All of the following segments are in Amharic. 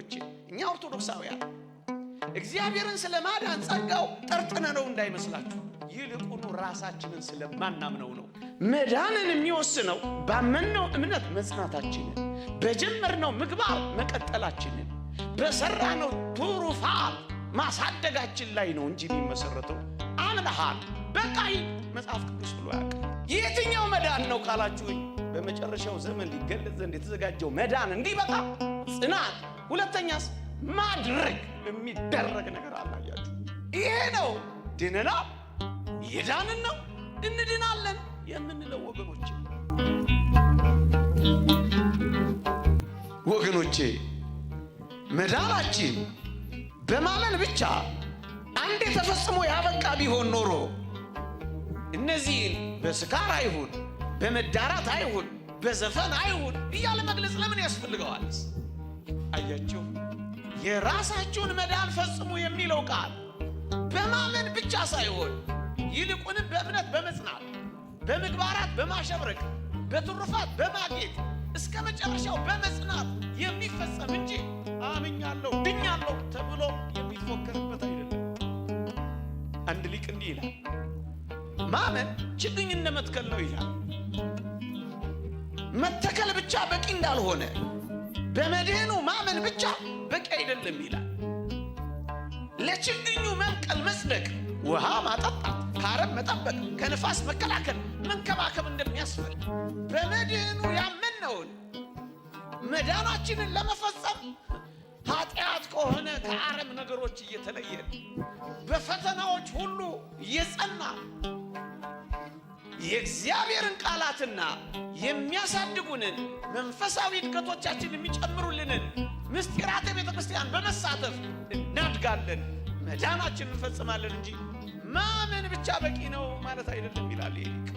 ወገኖቼ እኛ ኦርቶዶክሳውያን እግዚአብሔርን ስለማዳን ጸጋው ጠርጥነነው እንዳይመስላችሁ ይልቁኑ ራሳችንን ስለማናምነው ነው። መዳንን የሚወስነው ባመንነው እምነት መጽናታችንን፣ በጀመርነው ምግባር መቀጠላችንን፣ በሰራነው ትሩፋት ማሳደጋችን ላይ ነው እንጂ የሚመሰረተው አምነሃል በቃይ መጽሐፍ ቅዱስ ብሎ ያውቃል። የትኛው መዳን ነው ካላችሁኝ በመጨረሻው ዘመን ሊገለጽ ዘንድ የተዘጋጀው መዳን እንዲበቃ ጽናት፣ ሁለተኛስ ማድረግ የሚደረግ ነገር አላያችሁ። ይሄ ነው ድነና የዳንን ነው እንድናለን የምንለው ወገኖቼ መዳናችን በማመን ብቻ አንዴ ተፈጽሞ ያበቃ ቢሆን ኖሮ እነዚህን በስካር አይሁን በመዳራት አይሁን በዘፈን አይሁን እያለ መግለጽ ለምን ያስፈልገዋል? አያችሁ የራሳችሁን መዳን ፈጽሙ የሚለው ቃል በማመን ብቻ ሳይሆን ይልቁንም በእምነት በመጽናት በምግባራት በማሸብረቅ በትሩፋት በማጌጥ እስከ መጨረሻው በመጽናት የሚፈጸም እንጂ አምኛለሁ ድኛለሁ ተብሎ የሚፎከርበት አይደለም። አንድ ሊቅ እንዲህ ይላል፣ ማመን ችግኝ እንደመትከል ነው ይላል። መተከል ብቻ በቂ እንዳልሆነ በመድህኑ ማመን ብቻ በቂ አይደለም ይላል። ለችግኙ መንቀል መጽደቅ፣ ውሃ ማጠጣት፣ ከአረም መጠበቅ፣ ከንፋስ መከላከል፣ መንከባከብ እንደሚያስፈልግ በመድህኑ ያመነውን መዳናችንን ለመፈጸም ኃጢአት ከሆነ ከአረም ነገሮች እየተለየ በፈተናዎች ሁሉ እየጸና የእግዚአብሔርን ቃላትና የሚያሳድጉንን መንፈሳዊ እድገቶቻችን የሚጨምሩልንን ምስጢራተ ቤተ ክርስቲያን በመሳተፍ እናድጋለን፣ መዳናችንን እንፈጽማለን እንጂ ማመን ብቻ በቂ ነው ማለት አይደለም ይላል ሊቅ።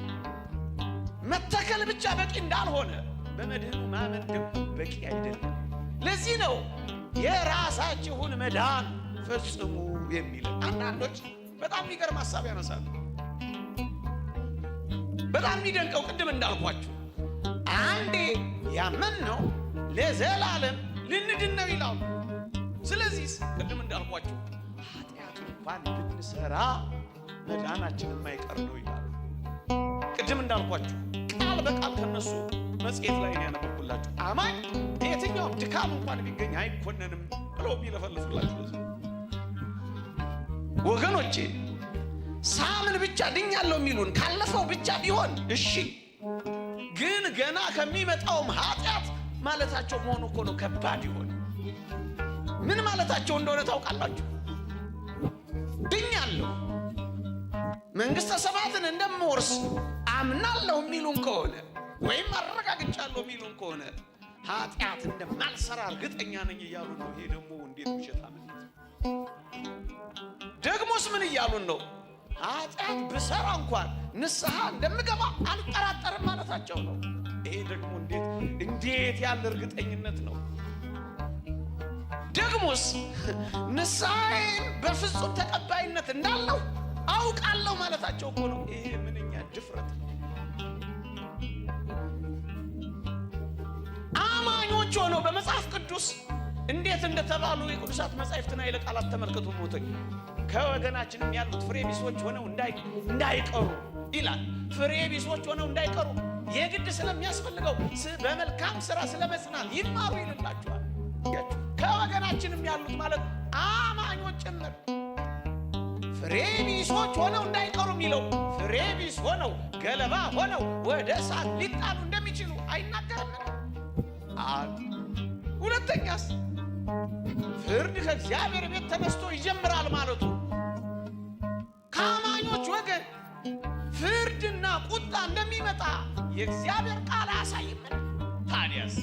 መተከል ብቻ በቂ እንዳልሆነ በመድህኑ ማመን ደግሞ በቂ አይደለም። ለዚህ ነው የራሳችሁን መዳን ፈጽሙ የሚል። አንዳንዶች በጣም የሚገርም ሐሳብ ያነሳሉ። በጣም የሚደንቀው ቅድም እንዳልኳችሁ አንዴ ያመንነው ለዘላለም ልንድን ነው ይላሉ። ስለዚህ ቅድም እንዳልኳችሁ ኃጢአት እንኳን ብንሰራ መዳናችን የማይቀር ነው ይላሉ። ቅድም እንዳልኳችሁ ቃል በቃል ከነሱ መጽሔት ላይ ነው ያነበብኩላችሁ። አማኝ የትኛውም ድካም እንኳን ቢገኝ አይኮነንም ብለው የሚለፈልፉላችሁ ወገኖቼ ሳምን ብቻ ድኛለሁ የሚሉን ካለፈው ብቻ ቢሆን እሺ፣ ግን ገና ከሚመጣውም ኃጢአት ማለታቸው መሆኑ እኮ ነው ከባድ ይሆን። ምን ማለታቸው እንደሆነ ታውቃላችሁ? ድኛለሁ መንግሥተ ሰማያትን እንደምወርስ አምናለሁ የሚሉን ከሆነ ወይም አረጋግጫለሁ የሚሉን ከሆነ ኃጢአት እንደማልሰራ እርግጠኛ ነኝ እያሉ ነው። ይሄ ደግሞ እንዴት ውሸታምነት! ደግሞስ ምን እያሉን ነው? ኃጢአት ብሰራ እንኳን ንስሐ እንደምገባ አልጠራጠርም ማለታቸው ነው። ይሄ ደግሞ እንዴት ያለ እርግጠኝነት ነው! ደግሞስ ንስሐዬን በፍጹም ተቀባይነት እንዳለው አውቃለሁ ማለታቸው እኮ ነው። ይሄ ምንኛ ድፍረት ነው! አማኞች ሆነው በመጽሐፍ ቅዱስ እንዴት እንደተባሉ የቅዱሳት መጻሕፍትና ኃይለ ቃላት ተመልከቱ። ሞተኝ ከወገናችንም ያሉት ፍሬ ቢሶች ሆነው እንዳይቀሩ ይላል። ፍሬ ቢሶች ሆነው እንዳይቀሩ የግድ ስለሚያስፈልገው በመልካም ሥራ ስለመጽናት ይማሩ ይልላቸዋል። ከወገናችንም ያሉት ማለት አማኞች ጭምር ፍሬ ቢሶች ሆነው እንዳይቀሩ የሚለው ፍሬ ቢስ ሆነው ገለባ ሆነው ወደ እሳት ሊጣሉ እንደሚችሉ አይናገርም? ሁለተኛስ ፍርድ ከእግዚአብሔር ቤት ተነስቶ ይጀምራል ማለቱ ከአማኞች ወገን ፍርድና ቁጣ እንደሚመጣ የእግዚአብሔር ቃል አያሳይምን? ታዲያስ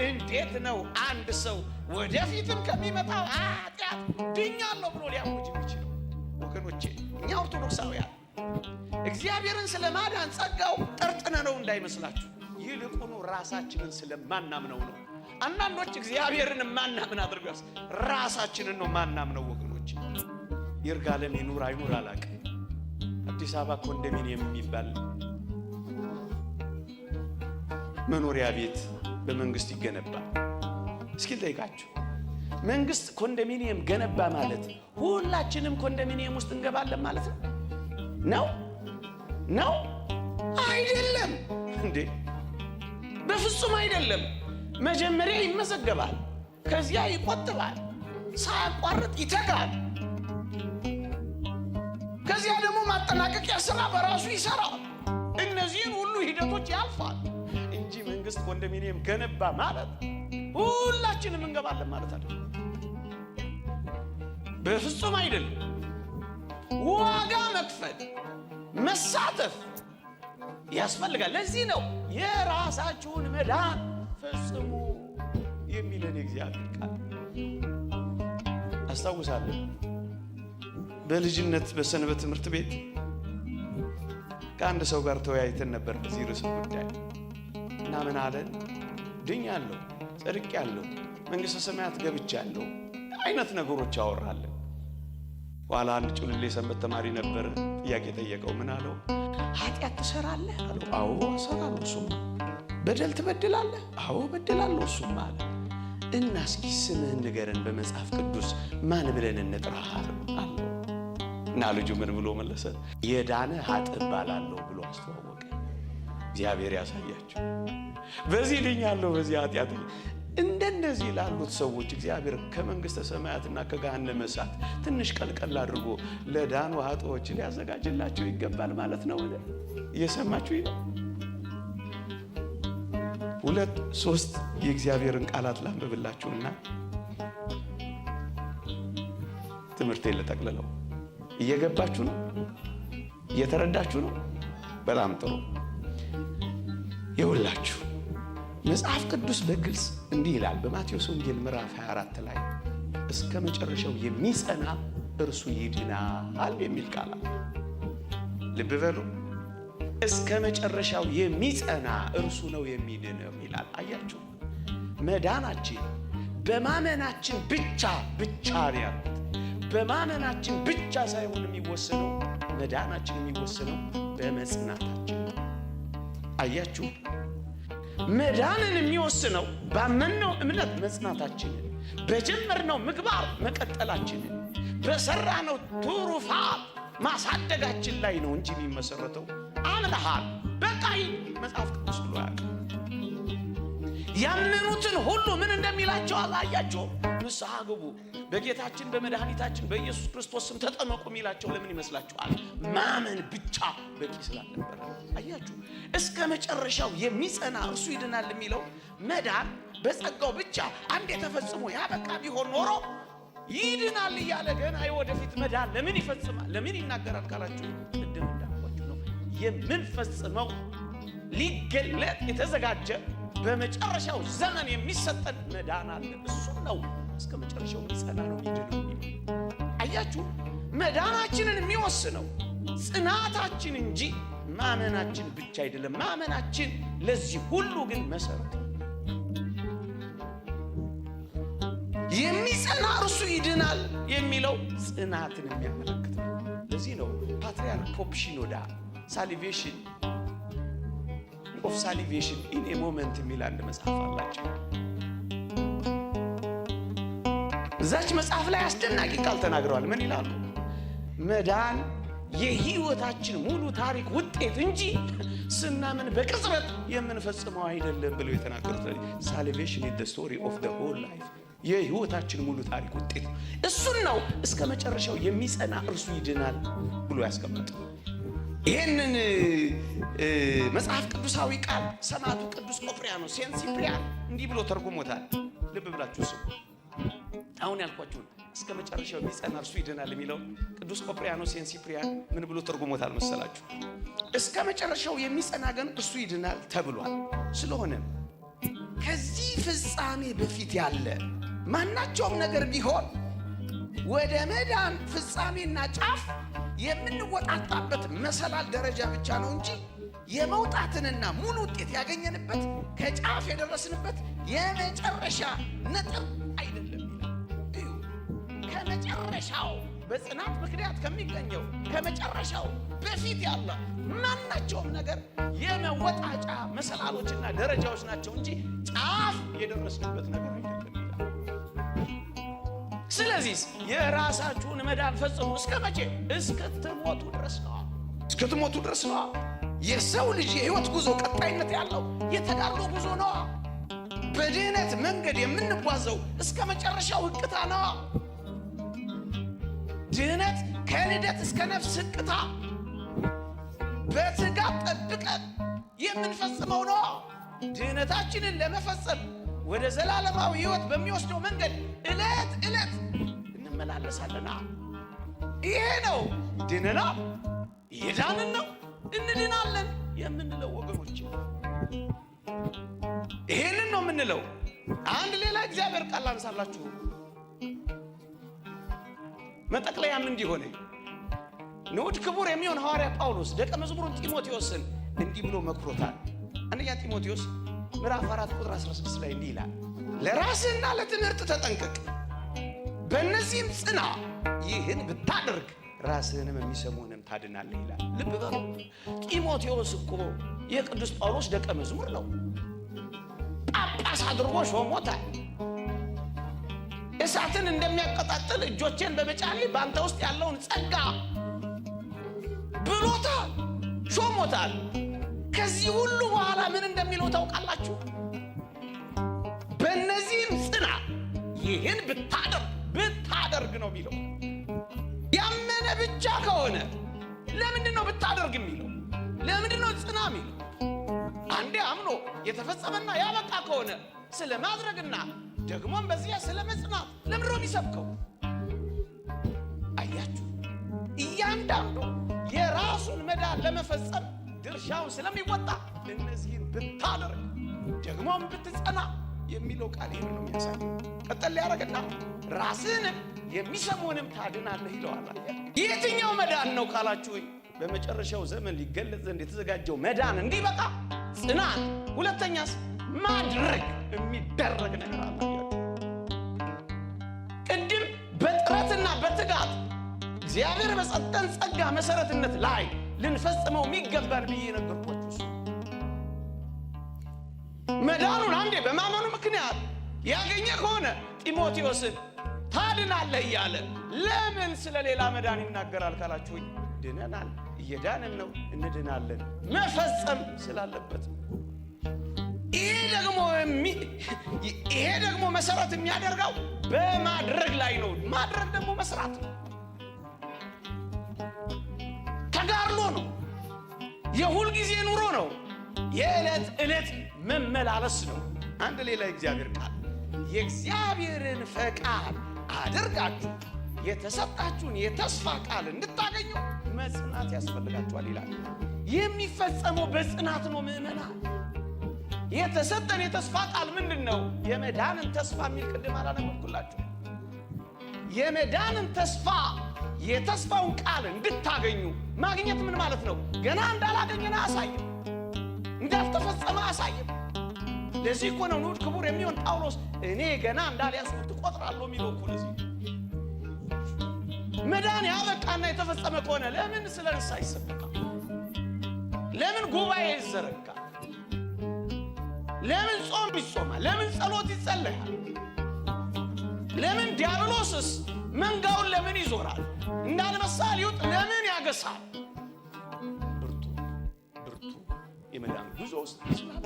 እንዴት ነው አንድ ሰው ወደፊትም ከሚመጣው ኃጢአት ድኛለሁ ብሎ ሊያውጅ የሚችለው? ወገኖቼ እኛ ኦርቶዶክሳውያን እግዚአብሔርን ስለማዳን ጸጋው ጠርጥነነው እንዳይመስላችሁ ይልቁኑ ራሳችንን ስለማናምነው ነው። አንዳንዶች እግዚአብሔርን ማናምን አድርገው ራሳችንን ነው ማናምነው። ወገኖች ይርጋለም ይኑር አይኑር አላውቅም። አዲስ አበባ ኮንዶሚኒየም የሚባል መኖሪያ ቤት በመንግስት ይገነባል። እስኪ ልጠይቃችሁ መንግስት ኮንዶሚኒየም ገነባ ማለት ሁላችንም ኮንዶሚኒየም ውስጥ እንገባለን ማለት ነው? አይደለም እንዴ! በፍጹም አይደለም። መጀመሪያ ይመዘገባል፣ ከዚያ ይቆጥባል፣ ሳያቋርጥ ይተጋል፣ ከዚያ ደግሞ ማጠናቀቂያ ስራ በራሱ ይሰራል። እነዚህን ሁሉ ሂደቶች ያልፋል እንጂ መንግስት ኮንዶሚኒየም ገነባ ማለት ሁላችንም እንገባለን ማለት አይደለም። በፍጹም አይደለም። ዋጋ መክፈል፣ መሳተፍ ያስፈልጋል። ለዚህ ነው የራሳችሁን መዳን ፈጽሙ የሚለን የእግዚአብሔር ቃል። አስታውሳለሁ በልጅነት በሰንበት ትምህርት ቤት ከአንድ ሰው ጋር ተወያይተን ነበር በዚህ ርዕሰ ጉዳይ እና ምን አለን? ድኛለሁ፣ ጸድቄያለሁ፣ መንግሥተ ሰማያት ገብቻለሁ አይነት ነገሮች አወራለን። ኋላ አንድ ጩልሌ ሰንበት ተማሪ ነበር፣ ጥያቄ ጠየቀው። ምን አለው? ኃጢአት ትሰራለህ አለው። አዎ እሰራለሁ። እሱም በደል ትበድላለህ? አዎ በድላለሁ። እሱም አለ እና እስኪ ስምህን ንገረን በመጽሐፍ ቅዱስ ማን ብለን እንጥራህ አለው። እና ልጁ ምን ብሎ መለሰ? የዳነ ኃጥእ እባላለሁ ብሎ አስተዋወቀ። እግዚአብሔር ያሳያቸው። በዚህ ድኛለሁ፣ በዚህ ኃጢአት። እንደነዚህ ላሉት ሰዎች እግዚአብሔር ከመንግሥተ ሰማያትና ከገሃነመ እሳት ትንሽ ቀልቀል አድርጎ ለዳኑ ኃጥኦች ሊያዘጋጅላቸው ይገባል ማለት ነው። እየሰማችሁ ነው። 2-3 የእግዚአብሔርን ቃላት ላንብብላችሁና ትምህርቴን ልጠቅልለው። እየገባችሁ ነው? እየተረዳችሁ ነው? በጣም ጥሩ። ይኸውላችሁ መጽሐፍ ቅዱስ በግልጽ እንዲህ ይላል በማቴዎስ ወንጌል ምዕራፍ 24 ላይ እስከ መጨረሻው የሚጸና እርሱ ይድናል የሚል ቃል አለ። ልብ በሉ። እስከ መጨረሻው የሚጸና እርሱ ነው የሚድነው ይላል። አያችሁ፣ መዳናችን በማመናችን ብቻ ነው ያሉት። በማመናችን ብቻ ሳይሆን የሚወሰነው መዳናችን የሚወሰነው በመጽናታችን። አያችሁ፣ መዳንን የሚወስነው ባመንነው እምነት መጽናታችንን፣ በጀመርነው ምግባር መቀጠላችንን፣ በሰራነው ትሩፋት ማሳደጋችን ላይ ነው እንጂ የሚመሰረተው አምነሃል በቃ መጽሐፍ ቅዱስ ብሎ ያውቃል። ያመኑትን ሁሉ ምን እንደሚላቸው አላያቸው? ንስሐ ግቡ፣ በጌታችን በመድኃኒታችን በኢየሱስ ክርስቶስ ስም ተጠመቁ የሚላቸው ለምን ይመስላችኋል? ማመን ብቻ በቂ ስላልነበረ። አያችሁ፣ እስከ መጨረሻው የሚጸና እርሱ ይድናል የሚለው መዳን በጸጋው ብቻ አንዴ ተፈጽሞ ያበቃ ቢሆን ኖሮ ይድናል እያለ ገና የወደፊት መዳን ለምን ይፈጽማል? ለምን ይናገራል ካላችሁ ቅድም እንዳልኳችሁ ነው። የምንፈጽመው ሊገለጥ የተዘጋጀ በመጨረሻው ዘመን የሚሰጠን መዳን አለ። እሱም ነው እስከ መጨረሻው የሚጸና ነው የሚድነው። አያችሁ፣ መዳናችንን የሚወስነው ጽናታችን እንጂ ማመናችን ብቻ አይደለም። ማመናችን ለዚህ ሁሉ ግን መሰረት ነው። የሚጸና እርሱ ይድናል የሚለው ጽናትን የሚያመለክት ነው። ለዚህ ነው ፓትርያርክ ፖፕ ሽኖዳ ሳሊቬሽን ኦፍ ሳሊቬሽን ኢን ኤ ሞመንት የሚል አንድ መጽሐፍ አላቸው። እዛች መጽሐፍ ላይ አስደናቂ ቃል ተናግረዋል። ምን ይላሉ? መዳን የህይወታችን ሙሉ ታሪክ ውጤት እንጂ ስናምን በቅጽበት የምንፈጽመው አይደለም ብለው የተናገሩት ሳሊቬሽን ኢዝ ዘ ስቶሪ ኦፍ ዘ ሆል ላይፍ፣ የህይወታችን ሙሉ ታሪክ ውጤት ነው። እሱን ነው እስከ መጨረሻው የሚጸና እርሱ ይድናል ብሎ ያስቀመጠው። ይህንን መጽሐፍ ቅዱሳዊ ቃል ሰማዕቱ ቅዱስ ቆጵርያኖስ ሴንት ሲፕሪያን እንዲህ ብሎ ተርጉሞታል። ልብ ብላችሁ ስሙ። አሁን ያልኳችሁን እስከ መጨረሻው የሚጸና እርሱ ይድናል የሚለው ቅዱስ ቆጵርያኖስ ሴንት ሲፕሪያን ምን ብሎ ተርጉሞታል መሰላችሁ? እስከ መጨረሻው የሚጸና ግን እርሱ ይድናል ተብሏል። ስለሆነም ከዚህ ፍጻሜ በፊት ያለ ማናቸውም ነገር ቢሆን ወደ መዳን ፍጻሜና ጫፍ የምንወጣጣበት መሰላል ደረጃ ብቻ ነው እንጂ የመውጣትንና ሙሉ ውጤት ያገኘንበት ከጫፍ የደረስንበት የመጨረሻ ነጥብ አይደለም ይላል። ከመጨረሻው በጽናት ምክንያት ከሚገኘው ከመጨረሻው በፊት ያለ ማናቸውም ነገር የመወጣጫ መሰላሎችና ደረጃዎች ናቸው እንጂ ጫፍ የደረስንበት ነገር አይደለም ይላል። ስለዚህ የራሳችሁን መዳን ፈጽሙ። እስከ መቼ? እስክትሞቱ ድረስ ነው። እስክትሞቱ ድረስ ነው። የሰው ልጅ የህይወት ጉዞ ቀጣይነት ያለው የተጋድሎ ጉዞ ነው። በድህነት መንገድ የምንጓዘው እስከ መጨረሻው ህቅታ ነው። ድህነት ከልደት እስከ ነፍስ ህቅታ በትጋት ጠብቀን የምንፈጽመው ነው። ድህነታችንን ለመፈጸም ወደ ዘላለማዊ ህይወት በሚወስደው መንገድ ዕለት ዕለት እንመላለሳለና ይሄ ነው ድነና የዳንን ነው እንድናለን የምንለው ወገኖች። ይሄንን ነው የምንለው። አንድ ሌላ እግዚአብሔር ቃል አንሳላችሁ መጠቅለያም እንዲሆነ ንዑድ ክቡር የሚሆን ሐዋርያ ጳውሎስ ደቀ መዝሙሩን ጢሞቴዎስን እንዲህ ብሎ መክሮታል። አንደኛ ጢሞቴዎስ ምዕራፍ 4 ቁጥር 16 ላይ እንዲህ ይላል፣ ለራስህና ለትምህርት ተጠንቀቅ፣ በእነዚህም ጽና፣ ይህን ብታደርግ ራስህንም የሚሰሙህንም ታድናለህ ይላል። ልብ በሉ፣ ጢሞቴዎስ እኮ የቅዱስ ጳውሎስ ደቀ መዝሙር ነው። ጳጳስ አድርጎ ሾሞታል። እሳትን እንደሚያቀጣጥል እጆቼን በመጫኔ በአንተ ውስጥ ያለውን ጸጋ ብሎታል፣ ሾሞታል። ከዚህ ሁሉ በኋላ ምን እንደሚለው ታውቃላችሁ? በእነዚህም ጽና፣ ይህን ብታደርግ ነው የሚለው። ያመነ ብቻ ከሆነ ለምንድን ነው ብታደርግ የሚለው? ለምንድን ነው ጽና የሚለው? አንዴ አምኖ የተፈጸመና ያበቃ ከሆነ ስለ ማድረግና ደግሞም በዚያ ስለ መጽናት ለምንድን ነው የሚሰብከው? አያችሁ፣ እያንዳንዱ የራሱን መዳን ለመፈጸም ድርሻውን ስለሚወጣ እነዚህን ብታደርግ ደግሞም ብትጸና የሚለው ቃል ይሄን ነው የሚያሳየው። ቀጠል ያደርግና ራስህንም የሚሰሙህንም ታድናለህ ይለዋል። የትኛው መዳን ነው ካላችሁ፣ በመጨረሻው ዘመን ሊገለጽ ዘንድ የተዘጋጀው መዳን እንዲበቃ ጽናት፣ ሁለተኛስ ማድረግ የሚደረግ ነገር አለ። ቅድም በጥረትና በትጋት እግዚአብሔር በሰጠን ጸጋ መሰረትነት ላይ ልንፈጽመው የሚገባን ብዬ ነገርኳችሁ። መዳኑን አንዴ በማመኑ ምክንያት ያገኘ ከሆነ ጢሞቴዎስን ታድናለህ እያለ ለምን ስለ ሌላ መዳን ይናገራል ካላችሁኝ፣ ድነናል፣ እየዳንን ነው፣ እንድናለን መፈጸም ስላለበት። ይሄ ደግሞ መሰረት የሚያደርገው በማድረግ ላይ ነው። ማድረግ ደግሞ መስራት ነው፣ ተጋድሎ ነው፣ የሁል ጊዜ ኑሮ ነው፣ የዕለት ዕለት መመላለስ ነው። አንድ ሌላ እግዚአብሔር ቃል የእግዚአብሔርን ፈቃድ አድርጋችሁ የተሰጣችሁን የተስፋ ቃል እንድታገኙ መጽናት ያስፈልጋችኋል ይላል። የሚፈጸመው በጽናት ነው። ምዕመናን፣ የተሰጠን የተስፋ ቃል ምንድን ነው? የመዳንን ተስፋ የሚል ቅድም አላነበብኩላችሁ? የመዳንን ተስፋ የተስፋውን ቃል እንድታገኙ ማግኘት ምን ማለት ነው? ገና እንዳላገኘን አያሳይም፣ እንዳልተፈጸመ አያሳይም። ለዚህ እኮ ነው ንዑድ ክቡር የሚሆን ጳውሎስ እኔ ገና እንዳልያዝኩት እቆጥራለሁ የሚለው እኮ። ለዚህ መዳን ያበቃና የተፈጸመ ከሆነ ለምን ስለ ንስሐ ይሰበካል? ለምን ጉባኤ ይዘረጋል? ለምን ጾም ይጾማል? ለምን ጸሎት ይጸለያል? ለምን ዲያብሎስስ መንጋውን ለምን ይዞራል? እንዳንበሳ ሊውጥ ለምን ያገሳል? ብርቱ የመዳን ጉዞ ውስጥ ይችላል።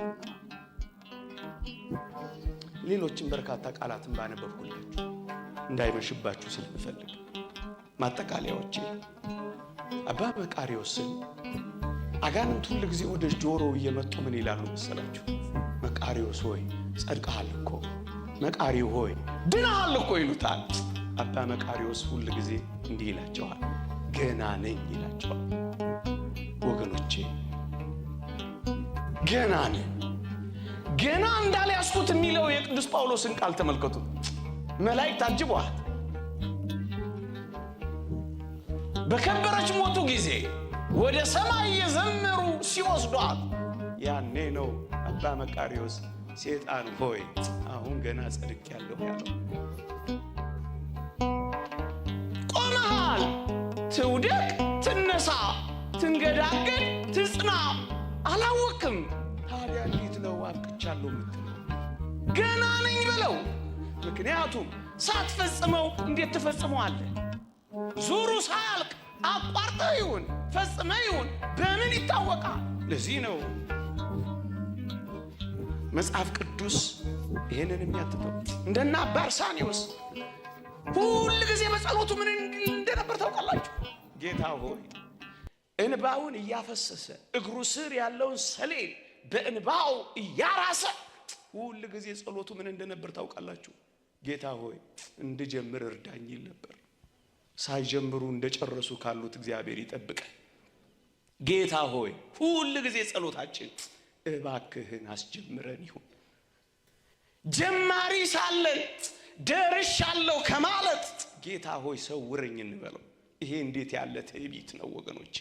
ሌሎችን በርካታ ቃላትን ባነበብኩላችሁ እንዳይመሽባችሁ ስለምፈልግ ማጠቃለያዎቼ፣ አባ መቃርዮስን አጋንንት ሁል ጊዜ ወደ ጆሮው እየመጡ ምን ይላሉ መሰላችሁ? መቃርዮስ ሆይ ጸድቀሃል እኮ፣ መቃሪ ሆይ ድነሃል እኮ ይሉታል። አባ መቃርዮስ ሁል ጊዜ እንዲህ ይላቸዋል፣ ገና ነኝ ይላቸዋል። ወገኖቼ ገና ነኝ፣ ገና እንዳልያዝኩት የሚለው የቅዱስ ጳውሎስን ቃል ተመልከቱ። መላእክት ታጅበዋል። በከበረች ሞቱ ጊዜ ወደ ሰማይ የዘመሩ ሲወስዷት ያኔ ነው አባ መቃርዮስ ሴጣን ሆይ አሁን ገና ጸድቄያለሁ ያለው። ቆመሃል፣ ትውደቅ፣ ትነሳ፣ ትንገዳገድ፣ ትጽና፣ አላወቅም። ታዲያ እንዴት ነው አብቅቻለሁ የምትለው? ገና ነኝ በለው። ምክንያቱም ሳትፈጽመው እንዴት ትፈጽመዋለህ? ዙሩ ሳያልቅ አቋርጠህ ይሁን ፈጽመህ ይሁን በምን ይታወቃል? ለዚህ ነው መጽሐፍ ቅዱስ ይሄንን የሚያትተው። እንደና አባ አርሳንዮስ ሁል ጊዜ በጸሎቱ ምን እንደነበር ታውቃላችሁ? ጌታ ሆይ እንባውን እያፈሰሰ እግሩ ስር ያለውን ሰሌን በእንባው እያራሰ ሁል ጊዜ ጸሎቱ ምን እንደነበር ታውቃላችሁ? ጌታ ሆይ እንድጀምር እርዳኝ ይል ነበር። ሳይጀምሩ እንደጨረሱ ካሉት እግዚአብሔር ይጠብቀን። ጌታ ሆይ ሁል ጊዜ ጸሎታችን እባክህን አስጀምረን ይሁን። ጀማሪ ሳለን ደርሻለሁ ከማለት ጌታ ሆይ ሰውረኝ እንበለው። ይሄ እንዴት ያለ ትዕቢት ነው ወገኖች!